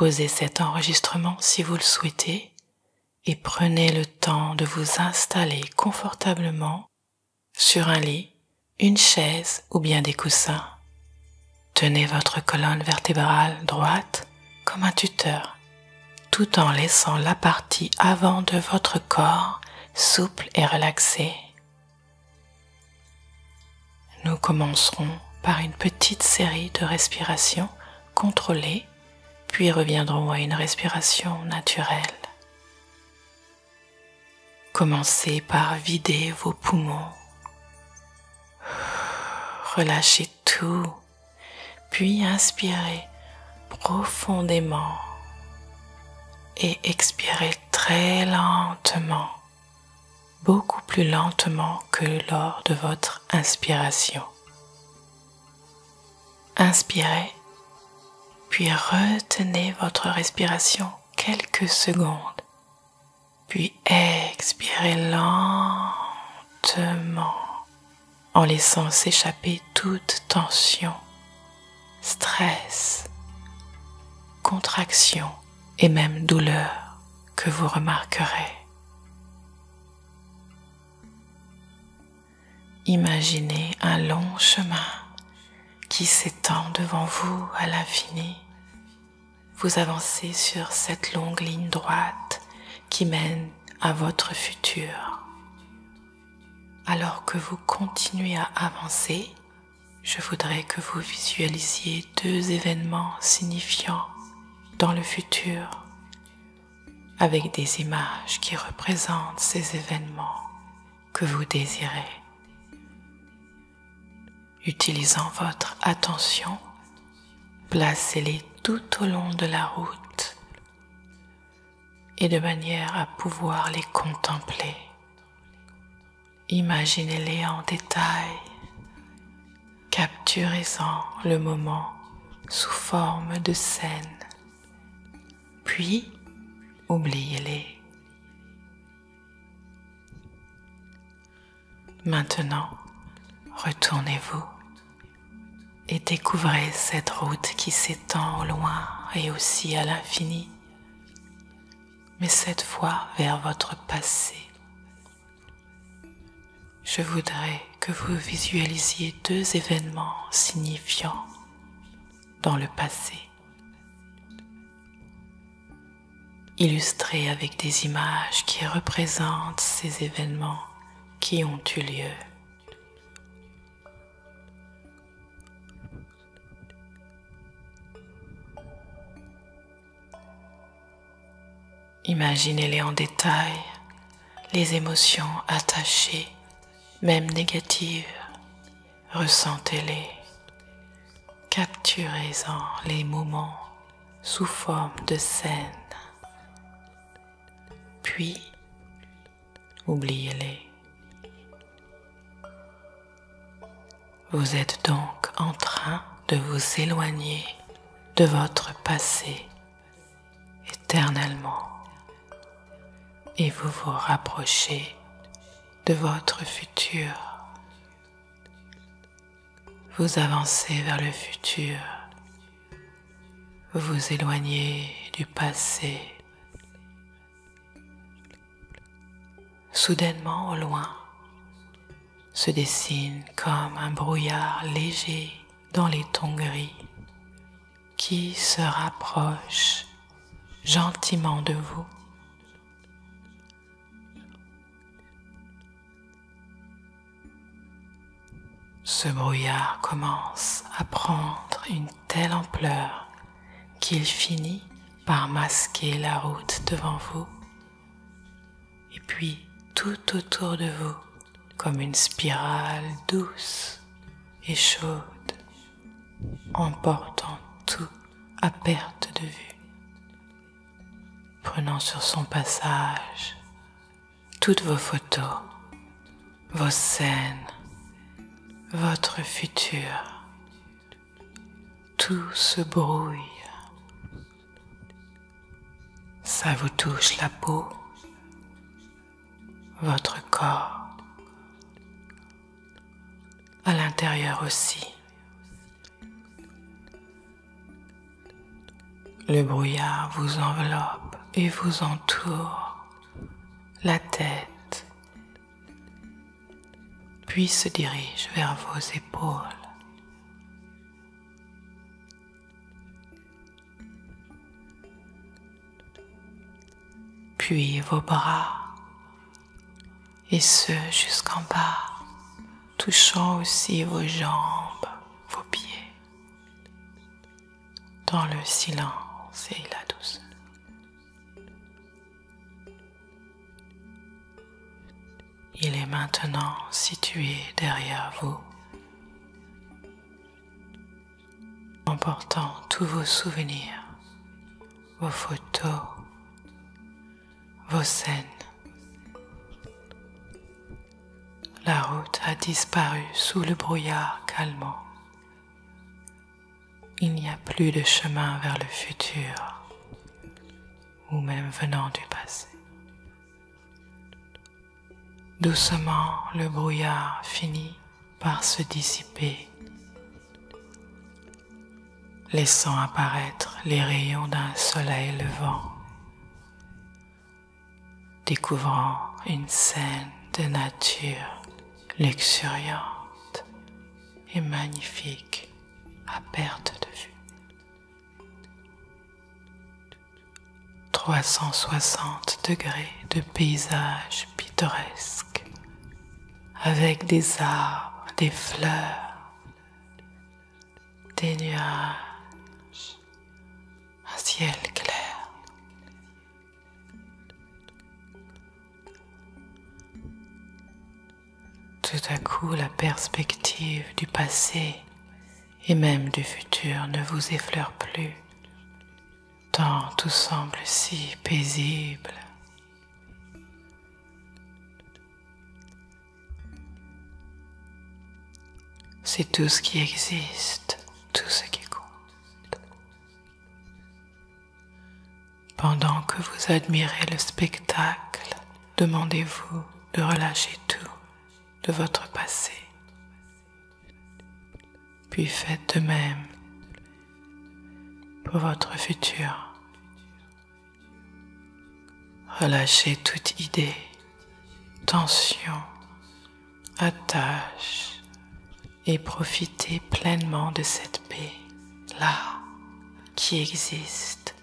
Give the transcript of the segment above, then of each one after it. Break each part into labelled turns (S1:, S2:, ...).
S1: pausez cet enregistrement si vous le souhaitez et prenez le temps de vous installer confortablement sur un lit, une chaise ou bien des coussins. Tenez votre colonne vertébrale droite comme un tuteur, tout en laissant la partie avant de votre corps souple et relaxée. Nous commencerons par une petite série de respirations contrôlées, puis reviendrons à une respiration naturelle. Commencez par vider vos poumons. Relâchez tout, puis inspirez profondément et expirez très lentement, beaucoup plus lentement que lors de votre inspiration. Inspirez, puis retenez votre respiration quelques secondes, puis expirez lentement en laissant s'échapper toute tension, stress, contraction et même douleur que vous remarquerez. Imaginez un long chemin qui s'étend devant vous à l'infini. Vous avancez sur cette longue ligne droite qui mène à votre futur. Alors que vous continuez à avancer, je voudrais que vous visualisiez 2 événements signifiants dans le futur, avec des images qui représentent ces événements que vous désirez. Utilisant votre attention, placez-les tout au long de la route et de manière à pouvoir les contempler. Imaginez-les en détail, capturez-en le moment sous forme de scène, puis oubliez-les. Maintenant, retournez-vous et découvrez cette route qui s'étend au loin et aussi à l'infini, mais cette fois vers votre passé. Je voudrais que vous visualisiez 2 événements signifiants dans le passé, illustrés avec des images qui représentent ces événements qui ont eu lieu. Imaginez-les en détail, les émotions attachées, même négatives, ressentez-les, capturez-en les moments sous forme de scène, puis oubliez-les. Vous êtes donc en train de vous éloigner de votre passé éternellement et vous vous rapprochez de votre futur. Vous avancez vers le futur, vous vous éloignez du passé. Soudainement au loin se dessine comme un brouillard léger dans les tons gris qui se rapproche gentiment de vous. Ce brouillard commence à prendre une telle ampleur qu'il finit par masquer la route devant vous et puis tout autour de vous comme une spirale douce et chaude, emportant tout à perte de vue, prenant sur son passage toutes vos photos, vos scènes, votre futur. Tout se brouille. Ça vous touche la peau, votre corps, à l'intérieur aussi. Le brouillard vous enveloppe et vous entoure la tête, puis se dirige vers vos épaules. Puis vos bras, et ce jusqu'en bas, touchant aussi vos jambes, vos pieds, dans le silence et la douceur. Il est maintenant situé derrière vous, emportant tous vos souvenirs, vos photos, vos scènes. La route a disparu sous le brouillard calmant. Il n'y a plus de chemin vers le futur, ou même venant du passé. Doucement, le brouillard finit par se dissiper, laissant apparaître les rayons d'un soleil levant, découvrant une scène de nature luxuriante et magnifique à perte de vue. 360 degrés de paysage pittoresque, avec des arbres, des fleurs, des nuages, un ciel clair. Tout à coup, la perspective du passé et même du futur ne vous effleure plus, tant tout semble si paisible. C'est tout ce qui existe, tout ce qui compte. Pendant que vous admirez le spectacle, demandez-vous de relâcher tout de votre passé. Puis faites de même pour votre futur. Relâchez toute idée, tension, attache et profitez pleinement de cette paix là qui existe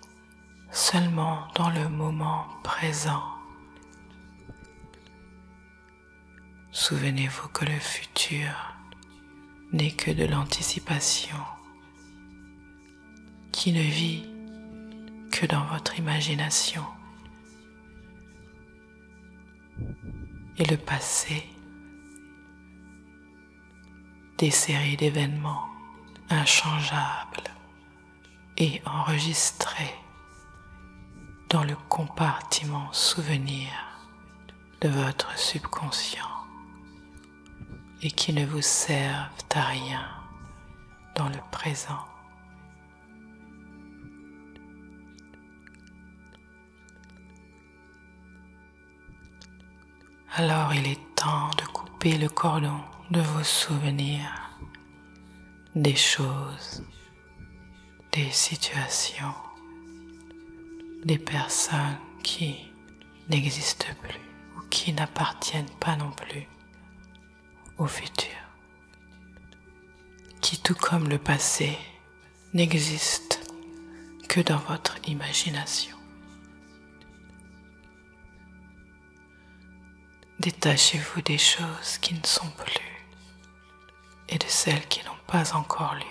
S1: seulement dans le moment présent. Souvenez-vous que le futur n'est que de l'anticipation qui ne vit que dans votre imagination. Et le passé, des séries d'événements inchangeables et enregistrés dans le compartiment souvenir de votre subconscient et qui ne vous servent à rien dans le présent. Alors il est temps de couper le cordon de vos souvenirs, des choses, des situations, des personnes qui n'existent plus ou qui n'appartiennent pas non plus au futur, qui tout comme le passé n'existe que dans votre imagination. Détachez-vous des choses qui ne sont plus et de celles qui n'ont pas encore lieu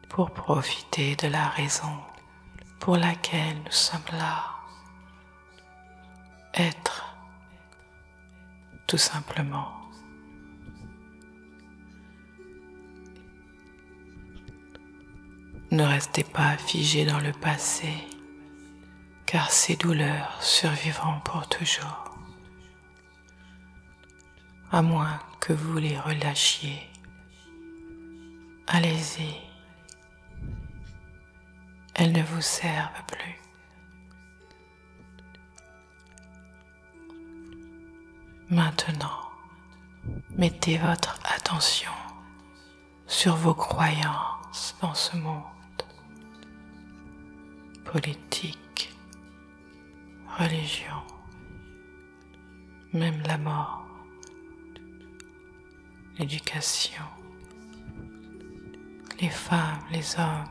S1: pour profiter de la raison pour laquelle nous sommes là. Être, tout simplement. Ne restez pas figé dans le passé, car ces douleurs survivront pour toujours, à moins que vous les relâchiez. Allez-y, elles ne vous servent plus. Maintenant, mettez votre attention sur vos croyances dans ce monde politique, religion, même la mort, l'éducation, les femmes, les hommes.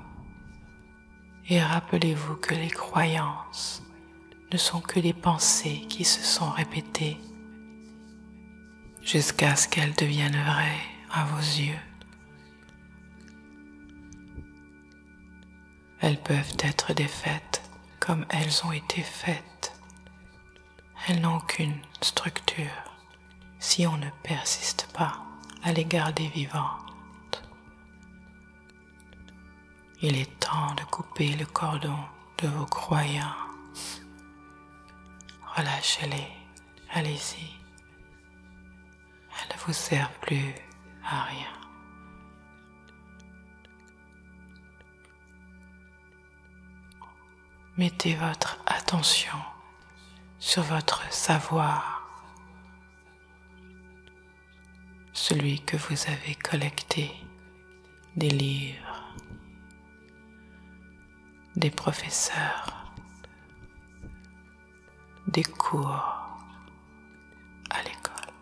S1: Et rappelez-vous que les croyances ne sont que des pensées qui se sont répétées jusqu'à ce qu'elles deviennent vraies à vos yeux. Elles peuvent être défaites comme elles ont été faites. Elles n'ont aucune structure si on ne persiste pas à les garder vivantes. Il est temps de couper le cordon de vos croyances. Relâchez-les, allez-y. Elles ne vous servent plus à rien. Mettez votre attention sur votre savoir, celui que vous avez collecté des livres, des professeurs, des cours à l'école.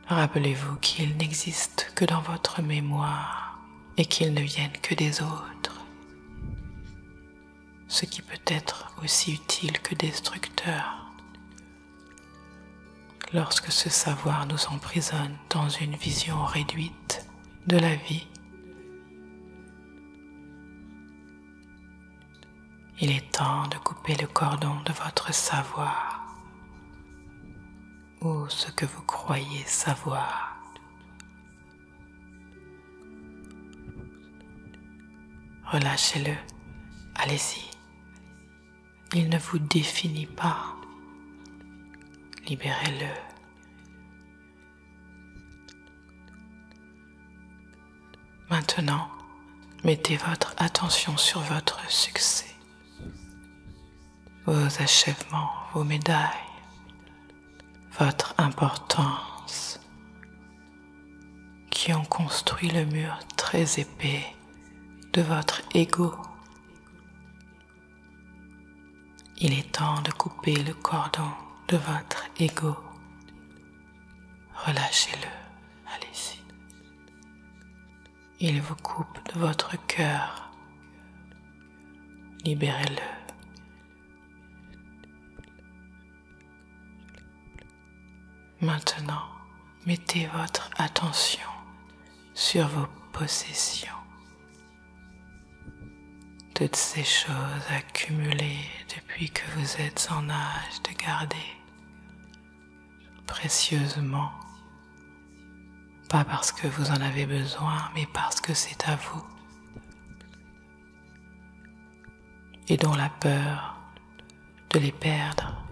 S1: Rappelez-vous qu'ils n'existent que dans votre mémoire et qu'ils ne viennent que des autres, ce qui peut être aussi utile que destructeur lorsque ce savoir nous emprisonne dans une vision réduite de la vie. Il est temps de couper le cordon de votre savoir ou ce que vous croyez savoir. Relâchez-le, allez-y. Il ne vous définit pas. Libérez-le. Maintenant, mettez votre attention sur votre succès, vos achèvements, vos médailles, votre importance, qui ont construit le mur très épais de votre ego. Il est temps de couper le cordon de votre ego. Relâchez-le, allez-y. Il vous coupe de votre cœur. Libérez-le. Maintenant, mettez votre attention sur vos possessions. Toutes ces choses accumulées depuis que vous êtes en âge de garder précieusement, pas parce que vous en avez besoin, mais parce que c'est à vous, et dont la peur de les perdre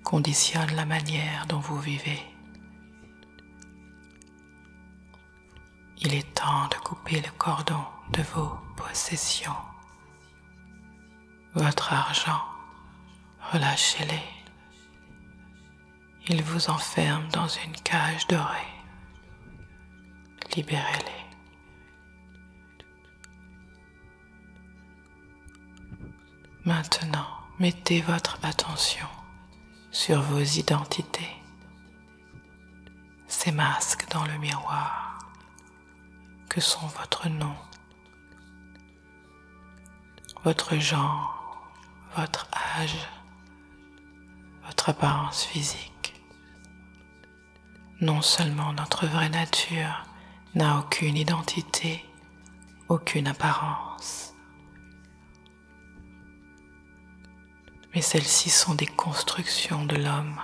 S1: conditionne la manière dont vous vivez. Il est temps de couper le cordon de vos possessions. Votre argent, relâchez-les. Il vous enferme dans une cage dorée. Libérez-les. Maintenant, mettez votre attention sur vos identités, ces masques dans le miroir que sont votre nom, votre genre, votre âge, votre apparence physique. Non seulement notre vraie nature n'a aucune identité, aucune apparence, mais celles-ci sont des constructions de l'homme.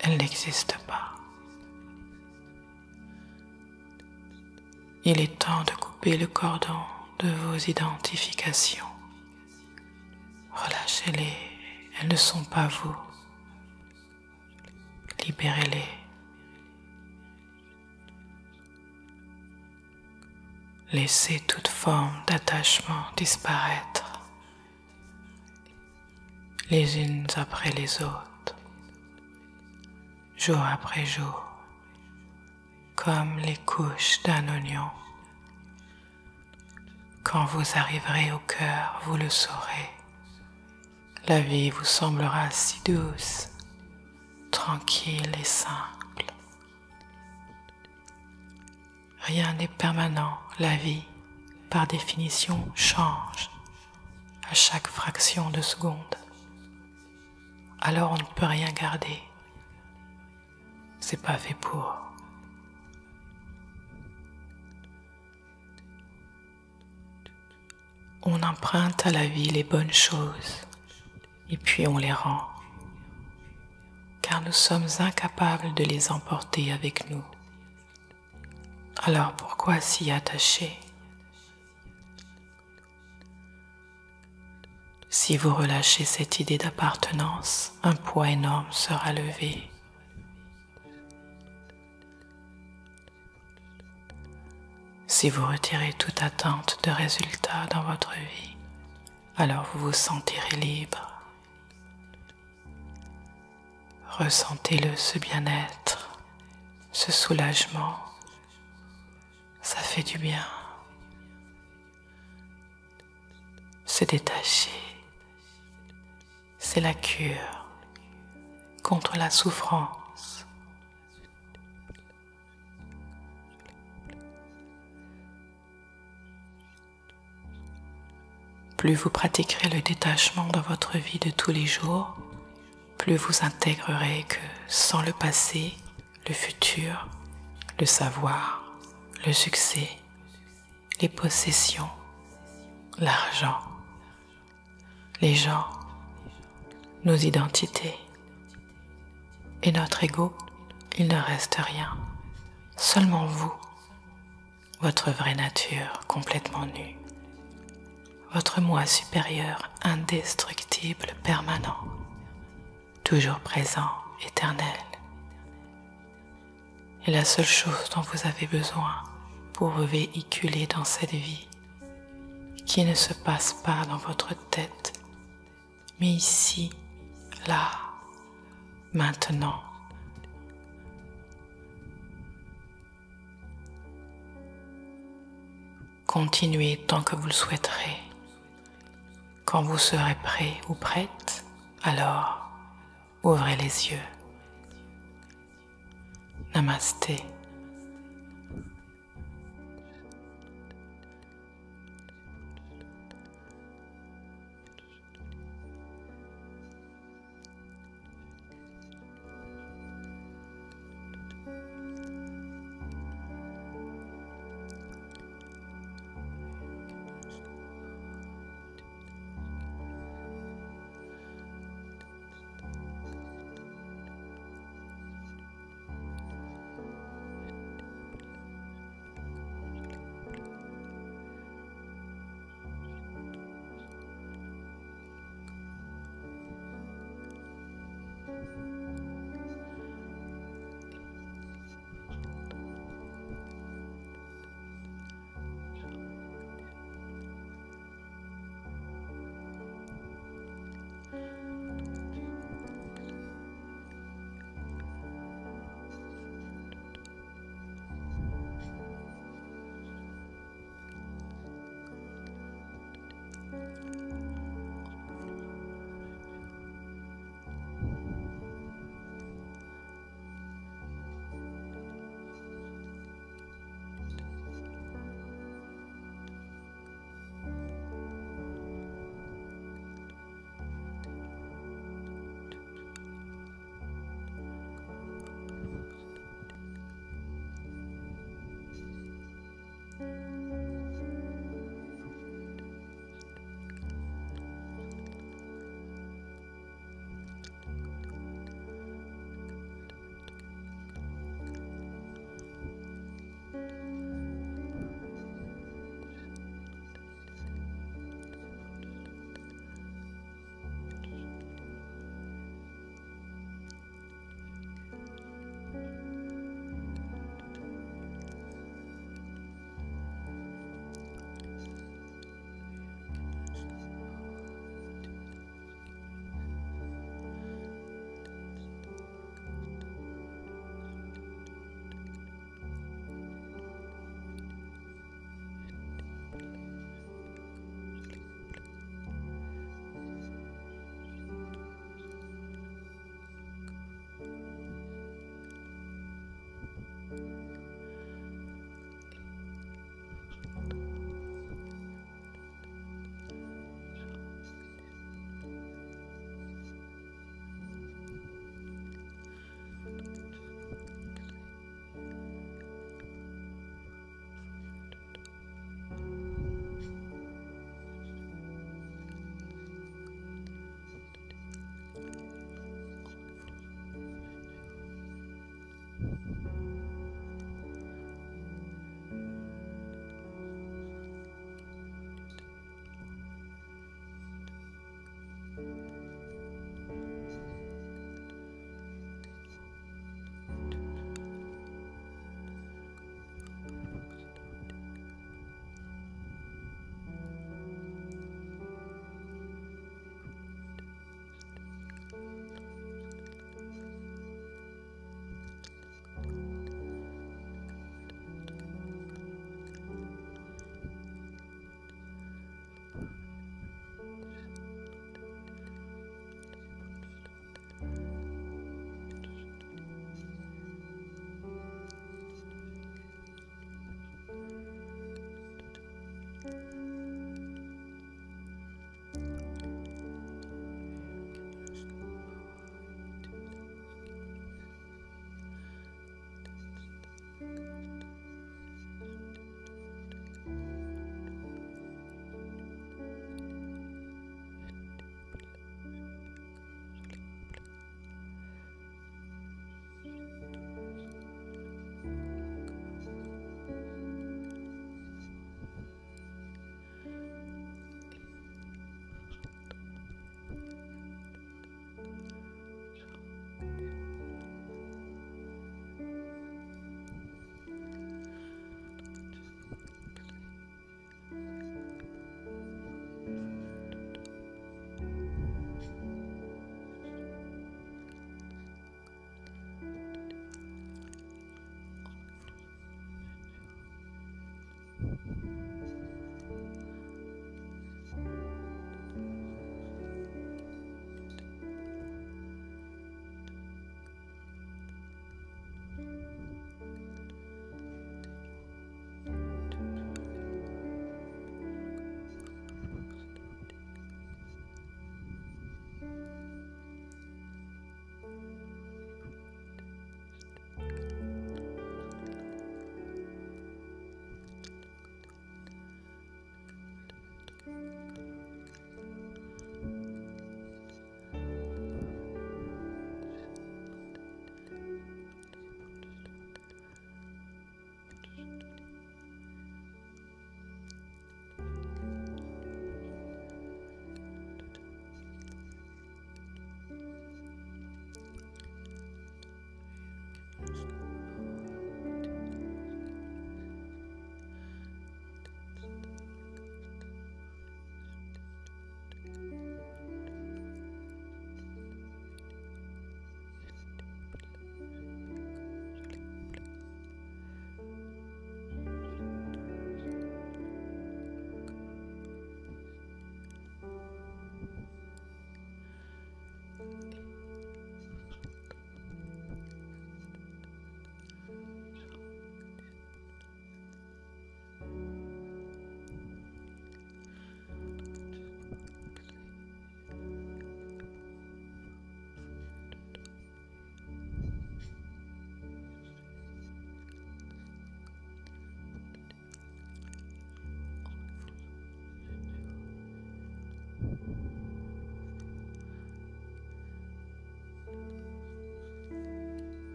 S1: Elles n'existent pas. Il est temps de couper le cordon de vos identifications. Relâchez-les, elles ne sont pas vous. Libérez-les. Laissez toute forme d'attachement disparaître, les unes après les autres, jour après jour, comme les couches d'un oignon. Quand vous arriverez au cœur, vous le saurez. La vie vous semblera si douce, tranquille et simple. Rien n'est permanent, la vie, par définition, change à chaque fraction de seconde. Alors on ne peut rien garder. C'est pas fait pour. On emprunte à la vie les bonnes choses et puis on les rend, car nous sommes incapables de les emporter avec nous. Alors pourquoi s'y attacher? Si vous relâchez cette idée d'appartenance, un poids énorme sera levé. Si vous retirez toute attente de résultat dans votre vie, alors vous vous sentirez libre. Ressentez-le, ce bien-être, ce soulagement, ça fait du bien. Se détacher, c'est la cure contre la souffrance. Plus vous pratiquerez le détachement dans votre vie de tous les jours, plus vous intégrerez que sans le passé, le futur, le savoir, le succès, les possessions, l'argent, les gens, nos identités et notre ego, il ne reste rien, seulement vous, votre vraie nature complètement nue, votre moi supérieur indestructible, permanent, toujours présent, éternel. Et la seule chose dont vous avez besoin pour vous véhiculer dans cette vie, qui ne se passe pas dans votre tête, mais ici, là, maintenant. Continuez tant que vous le souhaiterez. Quand vous serez prêt ou prête, alors ouvrez les yeux. Namasté.